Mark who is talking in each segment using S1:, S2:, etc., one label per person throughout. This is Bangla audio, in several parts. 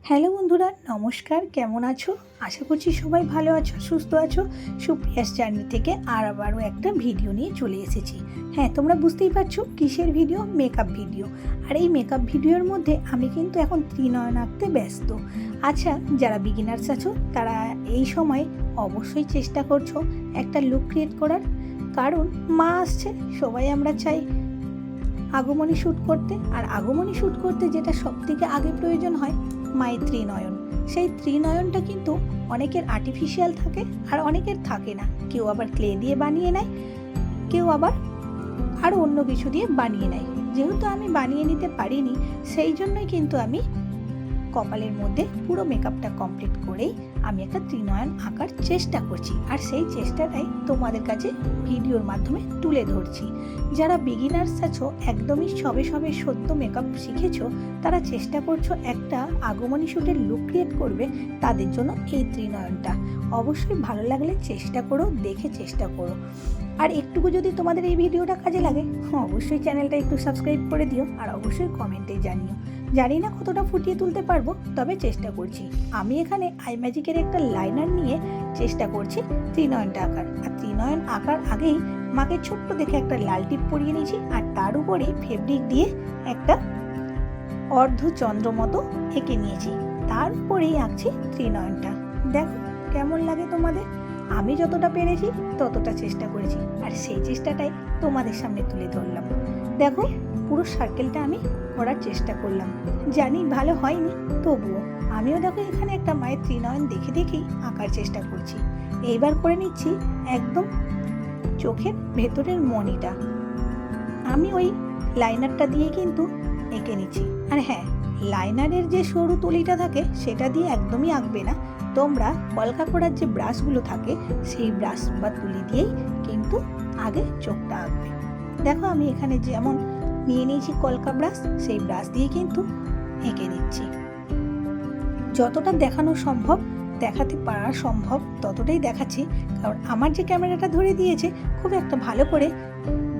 S1: হ্যালো বন্ধুরা, নমস্কার। কেমন আছো? আশা করছি সবাই ভালো আছো, সুস্থ আছো। সুপ্রিয়াস জার্নি থেকে আবারও একটা ভিডিও নিয়ে চলে এসেছি। হ্যাঁ, তোমরা বুঝতেই পারছো কিসের ভিডিও, মেকআপ ভিডিও। আর এই মেকআপ ভিডিওর মধ্যে আমি কিন্তু এখন ত্রিনয়ন আঁকতে ব্যস্ত। আচ্ছা, যারা বিগিনার্স আছো তারা এই সময় অবশ্যই চেষ্টা করছো একটা লুক ক্রিয়েট করার, কারণ মা আসছে। সবাই আমরা চাই আগমনী শ্যুট করতে, আর আগমনী শ্যুট করতে যেটা সবথেকে আগে প্রয়োজন হয়, মায়ের ত্রিনয়ন। সেই ত্রিনয়নটা কিন্তু অনেকের আর্টিফিশিয়াল থাকে আর অনেকের থাকে না। কেউ আবার ক্লে দিয়ে বানিয়ে নেয়, কেউ আবার আরও অন্য কিছু দিয়ে বানিয়ে নেয়। যেহেতু আমি বানিয়ে নিতে পারিনি, সেই জন্যই কিন্তু আমি কপালের মধ্যে পুরো মেকআপটা কমপ্লিট করেই আমি একটা ত্রিনয়ন আঁকার চেষ্টা করছি। আর সেই চেষ্টাটাই তোমাদের কাছে ভিডিওর মাধ্যমে তুলে ধরছি। যারা বিগিনার্স আছো, একদমই সবে সদ্য মেকআপ শিখেছো, তারা চেষ্টা করছো একটা আগমনী শ্যুটের লুক ক্রিয়েট করবে, তাদের জন্য এই ত্রিনয়নটা অবশ্যই ভালো লাগলে চেষ্টা করো, দেখে চেষ্টা করো। আর একটুকু যদি তোমাদের এই ভিডিওটা কাজে লাগে, অবশ্যই চ্যানেলটা একটু সাবস্ক্রাইব করে দিও, আর অবশ্যই কমেন্টে জানিও। জানি না কতটা ফুটিয়ে তুলতে পারবো, তবে চেষ্টা করছি। আমি এখানে আই ম্যাজিকের একটা লাইনার নিয়ে চেষ্টা করছি ত্রিনয়নটা আঁকার। আর ত্রিনয়ন আঁকার আগেই মাকে ছোট্ট দেখে একটা লাল টিপ পরিয়ে নিয়েছি, আর তার উপরেই ফেব্রিক দিয়ে একটা অর্ধচন্দ্র মতো এঁকে নিয়েছি। তার উপরেই আঁকছি ত্রিনয়নটা। দেখো কেমন লাগে তোমাদের। আমি যতটা পেরেছি ততটা চেষ্টা করেছি, আর সেই চেষ্টাটাই তোমাদের সামনে তুলে ধরলাম। দেখো, পুরো সার্কেলটা আমি করার চেষ্টা করলাম। জানি ভালো হয়নি, তবুও আমিও দেখো এখানে একটা মায়ের ত্রিনয়ন দেখেই আঁকার চেষ্টা করছি। এইবার করে নিচ্ছি একদম চোখের ভেতরের মণিটা। আমি ওই লাইনারটা দিয়ে কিন্তু এঁকে নিচ্ছি। আর হ্যাঁ, লাইনারের যে সরু তুলিটা থাকে সেটা দিয়ে একদমই আঁকবে না। তোমরা কলকা করার যে ব্রাশগুলো থাকে সেই ব্রাশ বা তুলি দিয়েই কিন্তু আগে চোখটা আঁকবে। দেখো আমি এখানে যেমন নিয়ে নিয়েছি কলকা ব্রাশ, সেই ব্রাশ দিয়ে কিন্তু এঁকে নিচ্ছি। যতটা দেখানো সম্ভব, দেখাতে পারা সম্ভব ততটাই দেখাচ্ছি, কারণ আমার যে ক্যামেরাটা ধরে দিয়েছে খুব একটা ভালো করে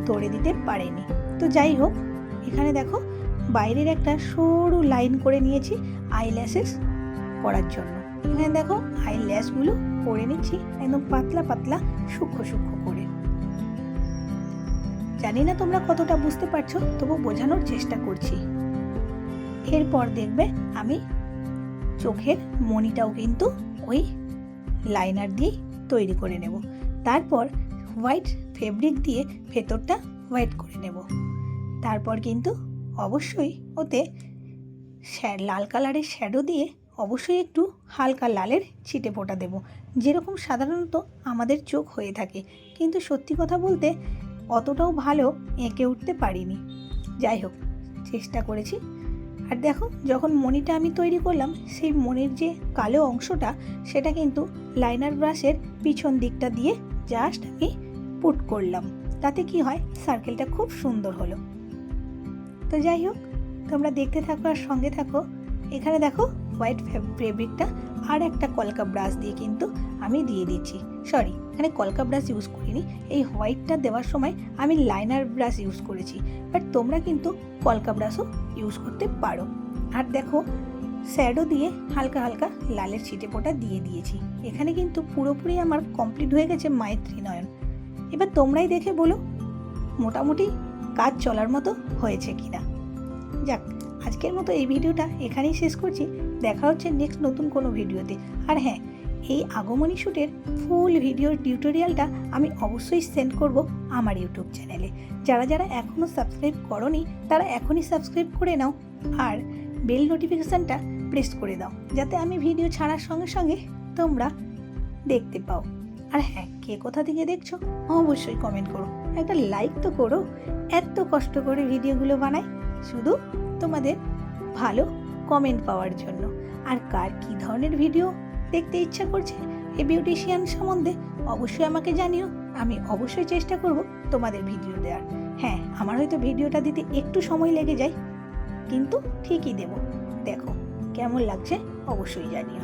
S1: ধরে দিতে পারেনি। তো যাই হোক, এখানে দেখো বাইরের একটা সরু লাইন করে নিয়েছি আইল্যাশেস করার জন্য। এখানে দেখো আইল্যাশগুলো করে নিচ্ছি একদম পাতলা পাতলা সূক্ষ্ম করে। জানি না তোমরা কতটা বুঝতে পারছো, তবু বোঝানোর চেষ্টা করছি। এরপর দেখবে আমি চোখের মণিটাও কিন্তু ওই লাইনার দিয়ে তৈরি করে নেব। তারপর হোয়াইট ফেব্রিক দিয়ে ভেতরটা হোয়াইট করে নেব। তারপর কিন্তু অবশ্যই ওতে লাল কালারের শ্যাডো দিয়ে অবশ্যই একটু হালকা লালের ছিটে ফোঁটা দেব, যেরকম সাধারণত আমাদের চোখ হয়ে থাকে। কিন্তু সত্যি কথা বলতে অতটাও ভালো এঁকে উঠতে পারিনি। যাই হোক, চেষ্টা করেছি। আর দেখো, যখন মণিটা আমি তৈরি করলাম, সেই মণির যে কালো অংশটা সেটা কিন্তু লাইনার ব্রাশের পিছন দিকটা দিয়ে জাস্ট আমি পুট করলাম। তাতে কি হয়, সার্কেলটা খুব সুন্দর হলো। তো যাই হোক, তোমরা দেখতে থাকো আর সঙ্গে থাকো। এখানে দেখো হোয়াইট ফেব্রিকটা আর একটা কলকা ব্রাশ দিয়ে কিন্তু আমি দিয়ে দিচ্ছি। সরি, এখানে কলকা ব্রাশ ইউজ করিনি, এই হোয়াইটটা দেওয়ার সময় আমি লাইনার ব্রাশ ইউজ করেছি। বাট তোমরা কিন্তু কলকা ব্রাশও ইউজ করতে পারো। আর দেখো শ্যাডো দিয়ে হালকা হালকা লালের ছিটে ফোঁটা দিয়ে দিয়েছি। এখানে কিন্তু পুরোপুরি আমার কমপ্লিট হয়ে গেছে মায়ের ত্রিনয়ন। এবার তোমরাই দেখে বলো মোটামুটি কাজ চলার মতো হয়েছে কিনা। যাক, আজকের মতো এই ভিডিওটা এখানেই শেষ করছি। দেখা হচ্ছে নেক্সট নতুন কোনো ভিডিওতে। আর হ্যাঁ, এই আগমনী শ্যুটের ফুল ভিডিওর টিউটোরিয়ালটা আমি অবশ্যই সেন্ড করব আমার ইউটিউব চ্যানেলে। যারা এখনও সাবস্ক্রাইব করোনি তারা এখনই সাবস্ক্রাইব করে নাও, আর বেল নোটিফিকেশানটা প্রেস করে দাও, যাতে আমি ভিডিও ছাড়ার সঙ্গে সঙ্গে তোমরা দেখতে পাও। আর হ্যাঁ, কে কোথা থেকে দেখছো অবশ্যই কমেন্ট করো, একটা লাইক তো করো। এত কষ্ট করে ভিডিওগুলো বানাই শুধু তোমাদের ভালো কমেন্ট পাওয়ার জন্য। আর কার কী ধরনের ভিডিও দেখতে ইচ্ছা করছে এই বিউটিশিয়ান সম্বন্ধে অবশ্যই আমাকে জানিও। আমি অবশ্যই চেষ্টা করব তোমাদের ভিডিও দেওয়ার। হ্যাঁ, আমার হয়তো ভিডিওটা দিতে একটু সময় লেগে যায়, কিন্তু ঠিকই দেব। দেখো কেমন লাগছে অবশ্যই জানিও।